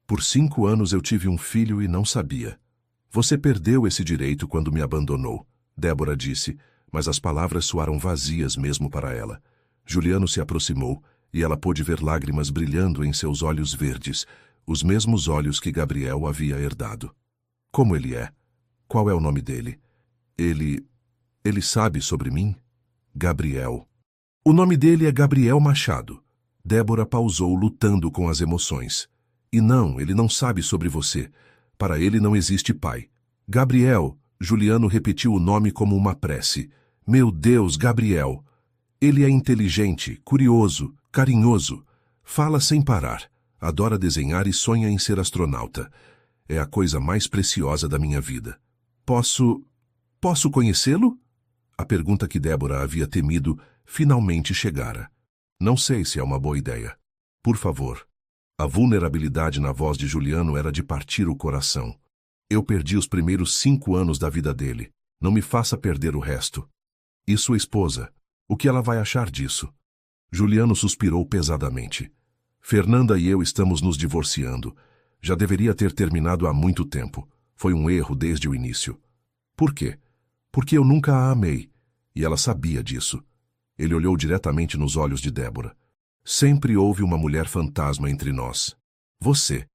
Por 5 anos eu tive um filho e não sabia. Você perdeu esse direito quando me abandonou, Débora disse, mas as palavras soaram vazias mesmo para ela. Juliano se aproximou e ela pôde ver lágrimas brilhando em seus olhos verdes, os mesmos olhos que Gabriel havia herdado. Como ele é? Qual é o nome dele? Ele sabe sobre mim? Gabriel. O nome dele é Gabriel Machado. Débora pausou, lutando com as emoções. E não, ele não sabe sobre você. Para ele não existe pai. Gabriel, Juliano repetiu o nome como uma prece. Meu Deus, Gabriel. Ele é inteligente, curioso, carinhoso. Fala sem parar. Adora desenhar e sonha em ser astronauta. É a coisa mais preciosa da minha vida. Posso conhecê-lo? A pergunta que Débora havia temido finalmente chegara. Não sei se é uma boa ideia. Por favor. A vulnerabilidade na voz de Juliano era de partir o coração. Eu perdi os primeiros 5 anos da vida dele. Não me faça perder o resto. E sua esposa? O que ela vai achar disso? Juliano suspirou pesadamente. Fernanda e eu estamos nos divorciando. Já deveria ter terminado há muito tempo. Foi um erro desde o início. Por quê? Porque eu nunca a amei. E ela sabia disso. Ele olhou diretamente nos olhos de Débora. Sempre houve uma mulher fantasma entre nós. Você.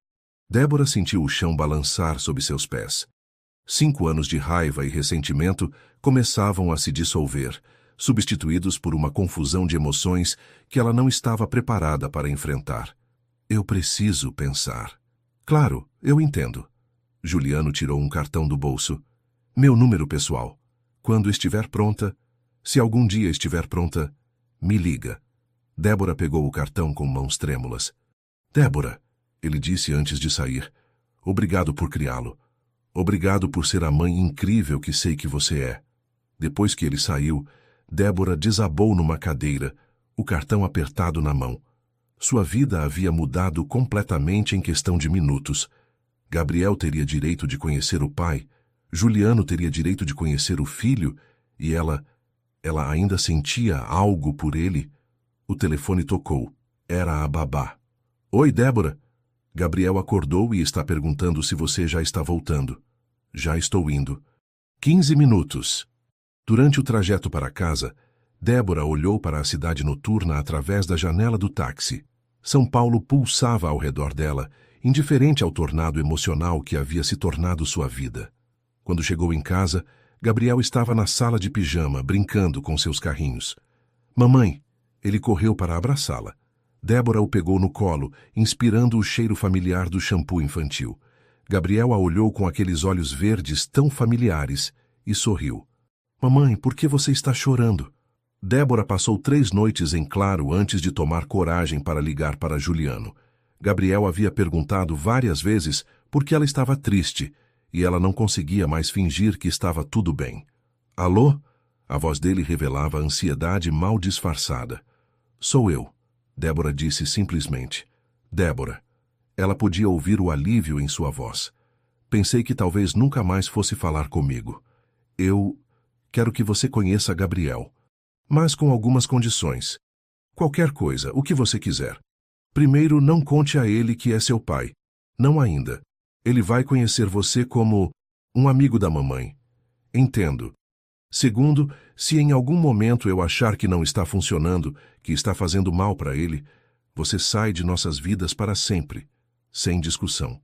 Débora sentiu o chão balançar sob seus pés. 5 anos de raiva e ressentimento começavam a se dissolver, substituídos por uma confusão de emoções que ela não estava preparada para enfrentar. Eu preciso pensar. Claro, eu entendo. Juliano tirou um cartão do bolso. Meu número pessoal. Quando estiver pronta, se algum dia estiver pronta, me liga. Débora pegou o cartão com mãos trêmulas. Débora, ele disse antes de sair, obrigado por criá-lo. Obrigado por ser a mãe incrível que sei que você é. Depois que ele saiu, Débora desabou numa cadeira, o cartão apertado na mão. Sua vida havia mudado completamente em questão de minutos. Gabriel teria direito de conhecer o pai, Juliano teria direito de conhecer o filho, e ela ainda sentia algo por ele. O telefone tocou. Era a babá. Oi, Débora. Gabriel acordou e está perguntando se você já está voltando. Já estou indo. 15 minutos. Durante o trajeto para casa, Débora olhou para a cidade noturna através da janela do táxi. São Paulo pulsava ao redor dela, indiferente ao tornado emocional que havia se tornado sua vida. Quando chegou em casa, Gabriel estava na sala de pijama, brincando com seus carrinhos. Mamãe! Ele correu para abraçá-la. Débora o pegou no colo, inspirando o cheiro familiar do shampoo infantil. Gabriel a olhou com aqueles olhos verdes tão familiares e sorriu. Mamãe, por que você está chorando? Débora passou 3 noites em claro antes de tomar coragem para ligar para Juliano. Gabriel havia perguntado várias vezes por que ela estava triste, e ela não conseguia mais fingir que estava tudo bem. Alô? A voz dele revelava ansiedade mal disfarçada. Sou eu, Débora disse simplesmente. Débora. Ela podia ouvir o alívio em sua voz. Pensei que talvez nunca mais fosse falar comigo. Eu quero que você conheça Gabriel. Mas com algumas condições. Qualquer coisa, o que você quiser. Primeiro, não conte a ele que é seu pai. Não ainda. Ele vai conhecer você como um amigo da mamãe. Entendo. Segundo, se em algum momento eu achar que não está funcionando, que está fazendo mal para ele, você sai de nossas vidas para sempre, sem discussão.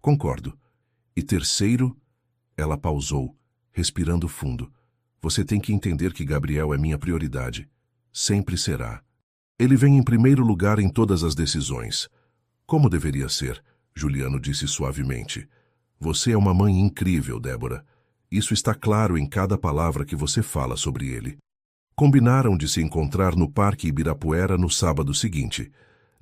Concordo. E terceiro, ela pausou, respirando fundo. Você tem que entender que Gabriel é minha prioridade. Sempre será. Ele vem em primeiro lugar em todas as decisões. Como deveria ser, Juliano disse suavemente. Você é uma mãe incrível, Débora. Isso está claro em cada palavra que você fala sobre ele. Combinaram de se encontrar no Parque Ibirapuera no sábado seguinte.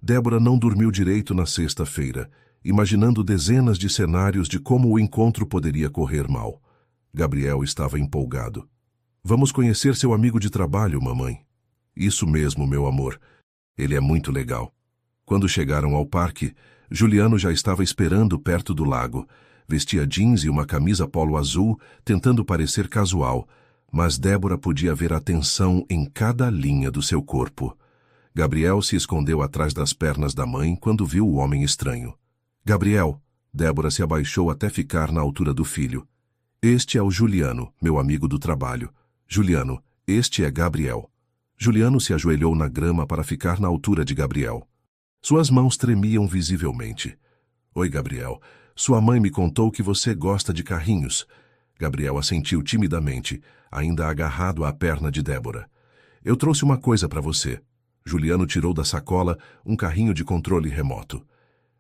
Débora não dormiu direito na sexta-feira, imaginando dezenas de cenários de como o encontro poderia correr mal. Gabriel estava empolgado. Vamos conhecer seu amigo de trabalho, mamãe. Isso mesmo, meu amor. Ele é muito legal. Quando chegaram ao parque, Juliano já estava esperando perto do lago. Vestia jeans e uma camisa polo azul, tentando parecer casual, mas Débora podia ver a tensão em cada linha do seu corpo. Gabriel se escondeu atrás das pernas da mãe quando viu o homem estranho. Gabriel, Débora se abaixou até ficar na altura do filho. Este é o Juliano, meu amigo do trabalho. Juliano, este é Gabriel. Juliano se ajoelhou na grama para ficar na altura de Gabriel. Suas mãos tremiam visivelmente. Oi, Gabriel. Sua mãe me contou que você gosta de carrinhos. Gabriel assentiu timidamente, ainda agarrado à perna de Débora. Eu trouxe uma coisa para você. Juliano tirou da sacola um carrinho de controle remoto.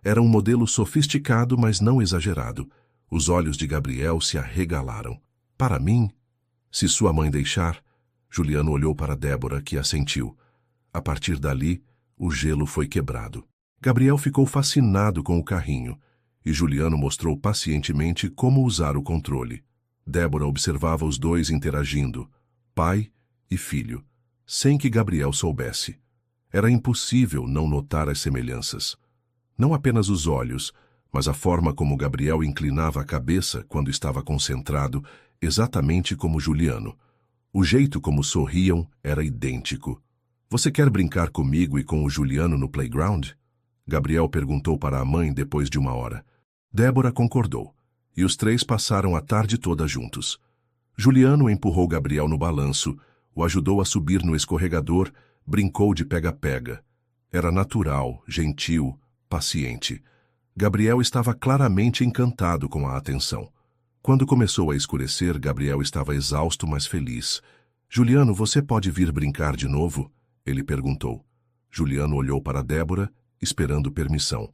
Era um modelo sofisticado, mas não exagerado. Os olhos de Gabriel se arregalaram. Para mim? Se sua mãe deixar... Juliano olhou para Débora, que assentiu. A partir dali, o gelo foi quebrado. Gabriel ficou fascinado com o carrinho, e Juliano mostrou pacientemente como usar o controle. Débora observava os dois interagindo, pai e filho, sem que Gabriel soubesse. Era impossível não notar as semelhanças. Não apenas os olhos, mas a forma como Gabriel inclinava a cabeça quando estava concentrado, exatamente como Juliano. O jeito como sorriam era idêntico. Você quer brincar comigo e com o Juliano no playground? Gabriel perguntou para a mãe depois de uma hora. Débora concordou, e os três passaram a tarde toda juntos. Juliano empurrou Gabriel no balanço, o ajudou a subir no escorregador, brincou de pega-pega. Era natural, gentil, paciente. Gabriel estava claramente encantado com a atenção. Quando começou a escurecer, Gabriel estava exausto, mas feliz. Juliano, você pode vir brincar de novo? Ele perguntou. Juliano olhou para Débora, esperando permissão.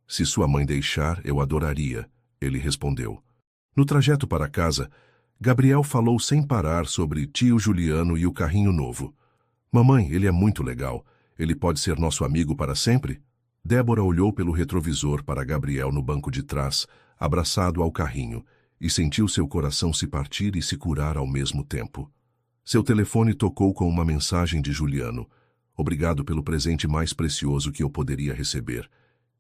Se sua mãe deixar, eu adoraria, ele respondeu. No trajeto para casa, Gabriel falou sem parar sobre tio Juliano e o carrinho novo. Mamãe, ele é muito legal. Ele pode ser nosso amigo para sempre? Débora olhou pelo retrovisor para Gabriel no banco de trás, abraçado ao carrinho, e sentiu seu coração se partir e se curar ao mesmo tempo. Seu telefone tocou com uma mensagem de Juliano. Obrigado pelo presente mais precioso que eu poderia receber.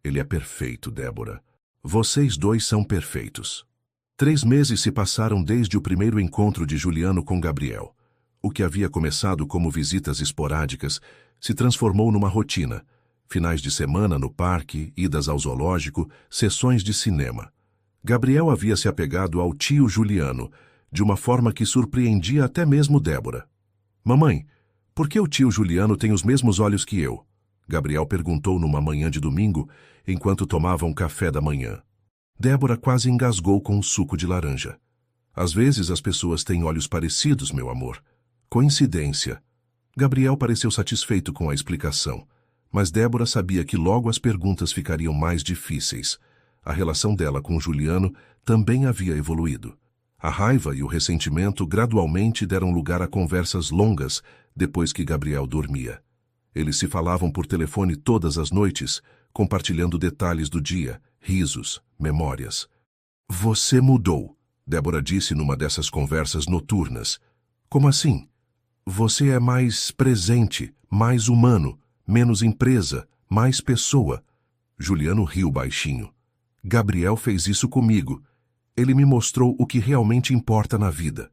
Ele é perfeito, Débora. Vocês dois são perfeitos. 3 meses se passaram desde o primeiro encontro de Juliano com Gabriel. O que havia começado como visitas esporádicas se transformou numa rotina. Finais de semana no parque, idas ao zoológico, sessões de cinema. Gabriel havia se apegado ao tio Juliano, de uma forma que surpreendia até mesmo Débora. Mamãe, por que o tio Juliano tem os mesmos olhos que eu? Gabriel perguntou numa manhã de domingo, enquanto tomavam café da manhã. Débora quase engasgou com um suco de laranja. Às vezes as pessoas têm olhos parecidos, meu amor. Coincidência. Gabriel pareceu satisfeito com a explicação, mas Débora sabia que logo as perguntas ficariam mais difíceis. A relação dela com Juliano também havia evoluído. A raiva e o ressentimento gradualmente deram lugar a conversas longas depois que Gabriel dormia. Eles se falavam por telefone todas as noites, compartilhando detalhes do dia, risos, memórias. Você mudou, Débora disse numa dessas conversas noturnas. Como assim? Você é mais presente, mais humano, menos empresa, mais pessoa. Juliano riu baixinho. Gabriel fez isso comigo. Ele me mostrou o que realmente importa na vida.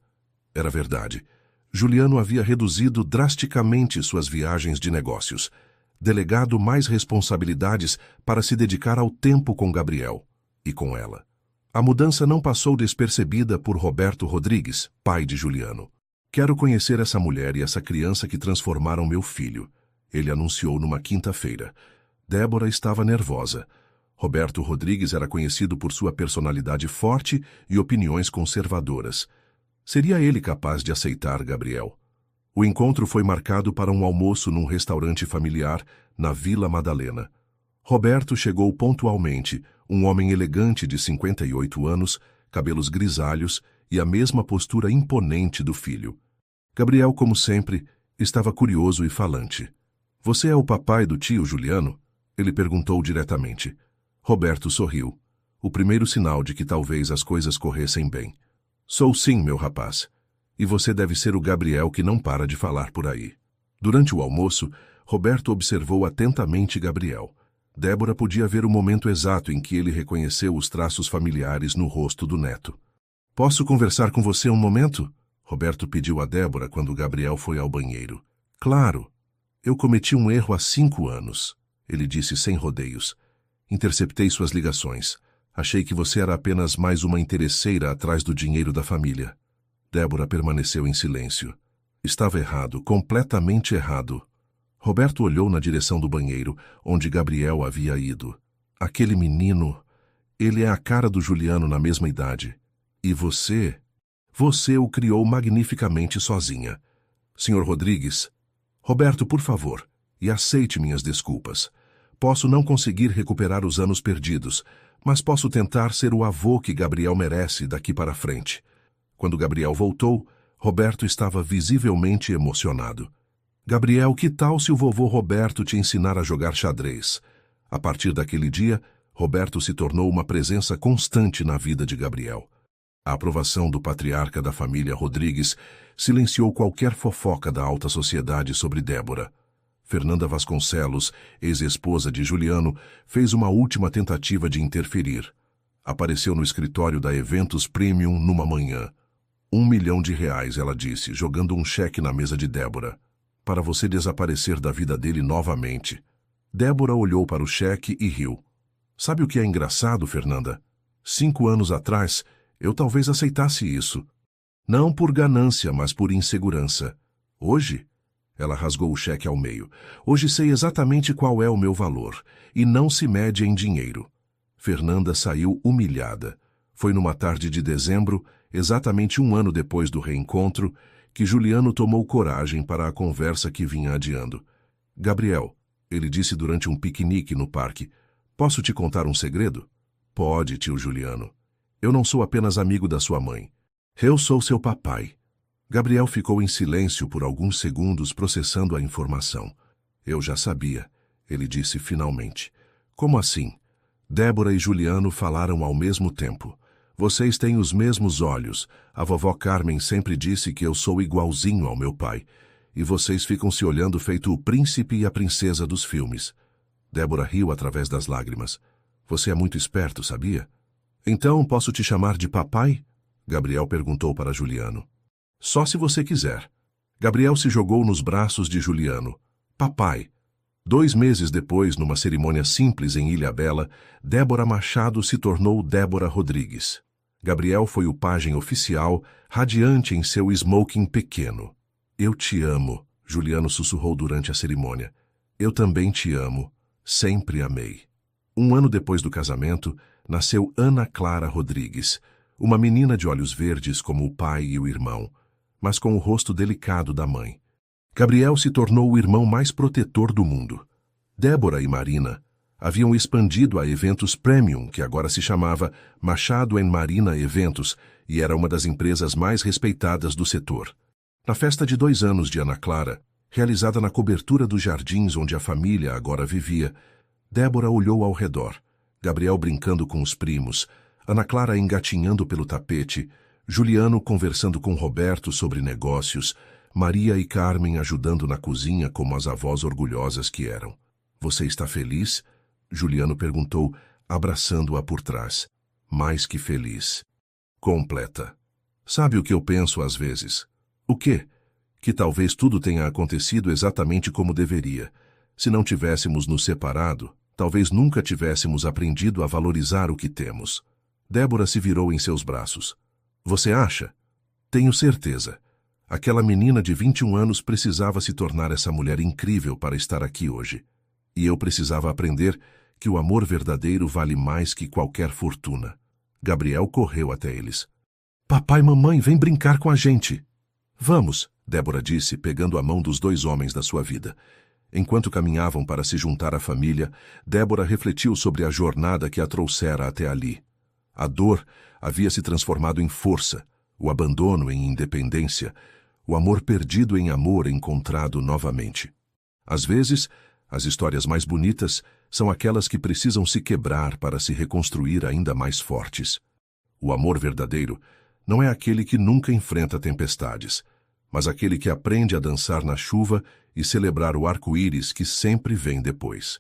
Era verdade. Juliano havia reduzido drasticamente suas viagens de negócios, delegado mais responsabilidades para se dedicar ao tempo com Gabriel e com ela. A mudança não passou despercebida por Roberto Rodrigues, pai de Juliano. Quero conhecer essa mulher e essa criança que transformaram meu filho, ele anunciou numa quinta-feira. Débora estava nervosa. Roberto Rodrigues era conhecido por sua personalidade forte e opiniões conservadoras. Seria ele capaz de aceitar Gabriel? O encontro foi marcado para um almoço num restaurante familiar na Vila Madalena. Roberto chegou pontualmente, um homem elegante de 58 anos, cabelos grisalhos e a mesma postura imponente do filho. Gabriel, como sempre, estava curioso e falante. Você é o papai do tio Juliano? Ele perguntou diretamente. Roberto sorriu. O primeiro sinal de que talvez as coisas corressem bem. Sou sim, meu rapaz. E você deve ser o Gabriel que não para de falar por aí. Durante o almoço, Roberto observou atentamente Gabriel. Débora podia ver o momento exato em que ele reconheceu os traços familiares no rosto do neto. Posso conversar com você um momento? Roberto pediu a Débora quando Gabriel foi ao banheiro. Claro. Eu cometi um erro há 5 anos, ele disse sem rodeios. Interceptei suas ligações. Achei que você era apenas mais uma interesseira atrás do dinheiro da família. Débora permaneceu em silêncio. Estava errado, completamente errado. Roberto olhou na direção do banheiro, onde Gabriel havia ido. Aquele menino, ele é a cara do Juliano na mesma idade. E você o criou magnificamente sozinha. Senhor Rodrigues, Roberto, por favor, e aceite minhas desculpas. Posso não conseguir recuperar os anos perdidos, mas posso tentar ser o avô que Gabriel merece daqui para frente. Quando Gabriel voltou, Roberto estava visivelmente emocionado. Gabriel, que tal se o vovô Roberto te ensinar a jogar xadrez? A partir daquele dia, Roberto se tornou uma presença constante na vida de Gabriel. A aprovação do patriarca da família Rodrigues silenciou qualquer fofoca da alta sociedade sobre Débora. Fernanda Vasconcelos, ex-esposa de Juliano, fez uma última tentativa de interferir. Apareceu no escritório da Eventos Premium numa manhã. R$1 milhão, ela disse, jogando um cheque na mesa de Débora. Para você desaparecer da vida dele novamente. Débora olhou para o cheque e riu. Sabe o que é engraçado, Fernanda? 5 anos atrás, eu talvez aceitasse isso. Não por ganância, mas por insegurança. Hoje, ela rasgou o cheque ao meio. Hoje sei exatamente qual é o meu valor, e não se mede em dinheiro. Fernanda saiu humilhada. Foi numa tarde de dezembro, exatamente 1 ano depois do reencontro, que Juliano tomou coragem para a conversa que vinha adiando. Gabriel, ele disse durante um piquenique no parque, posso te contar um segredo? Pode, tio Juliano. Eu não sou apenas amigo da sua mãe. Eu sou seu papai. Gabriel ficou em silêncio por alguns segundos processando a informação. Eu já sabia, ele disse finalmente. Como assim? Débora e Juliano falaram ao mesmo tempo. Vocês têm os mesmos olhos. A vovó Carmen sempre disse que eu sou igualzinho ao meu pai. E vocês ficam se olhando feito o príncipe e a princesa dos filmes. Débora riu através das lágrimas. Você é muito esperto, sabia? Então posso te chamar de papai? Gabriel perguntou para Juliano. Só se você quiser. Gabriel se jogou nos braços de Juliano. Papai. 2 meses depois, numa cerimônia simples em Ilhabela, Débora Machado se tornou Débora Rodrigues. Gabriel foi o pajem oficial, radiante em seu smoking pequeno. Eu te amo, Juliano sussurrou durante a cerimônia. Eu também te amo. Sempre amei. 1 ano depois do casamento, nasceu Ana Clara Rodrigues, uma menina de olhos verdes como o pai e o irmão, mas com o rosto delicado da mãe. Gabriel se tornou o irmão mais protetor do mundo. Débora e Marina haviam expandido a Eventos Premium, que agora se chamava Machado & Marina Eventos, e era uma das empresas mais respeitadas do setor. Na festa de 2 anos de Ana Clara, realizada na cobertura dos jardins onde a família agora vivia, Débora olhou ao redor. Gabriel brincando com os primos, Ana Clara engatinhando pelo tapete, Juliano conversando com Roberto sobre negócios, Maria e Carmen ajudando na cozinha como as avós orgulhosas que eram. Você está feliz? Juliano perguntou, abraçando-a por trás. Mais que feliz. Completa. Sabe o que eu penso às vezes? O quê? Que talvez tudo tenha acontecido exatamente como deveria. Se não tivéssemos nos separado, talvez nunca tivéssemos aprendido a valorizar o que temos. Débora se virou em seus braços. Você acha? Tenho certeza. Aquela menina de 21 anos precisava se tornar essa mulher incrível para estar aqui hoje. E eu precisava aprender que o amor verdadeiro vale mais que qualquer fortuna. Gabriel correu até eles. Papai e mamãe, vem brincar com a gente. Vamos, Débora disse, pegando a mão dos 2 homens da sua vida. Enquanto caminhavam para se juntar à família, Débora refletiu sobre a jornada que a trouxera até ali. A dor havia se transformado em força, o abandono em independência, o amor perdido em amor encontrado novamente. Às vezes, as histórias mais bonitas são aquelas que precisam se quebrar para se reconstruir ainda mais fortes. O amor verdadeiro não é aquele que nunca enfrenta tempestades, mas aquele que aprende a dançar na chuva e celebrar o arco-íris que sempre vem depois.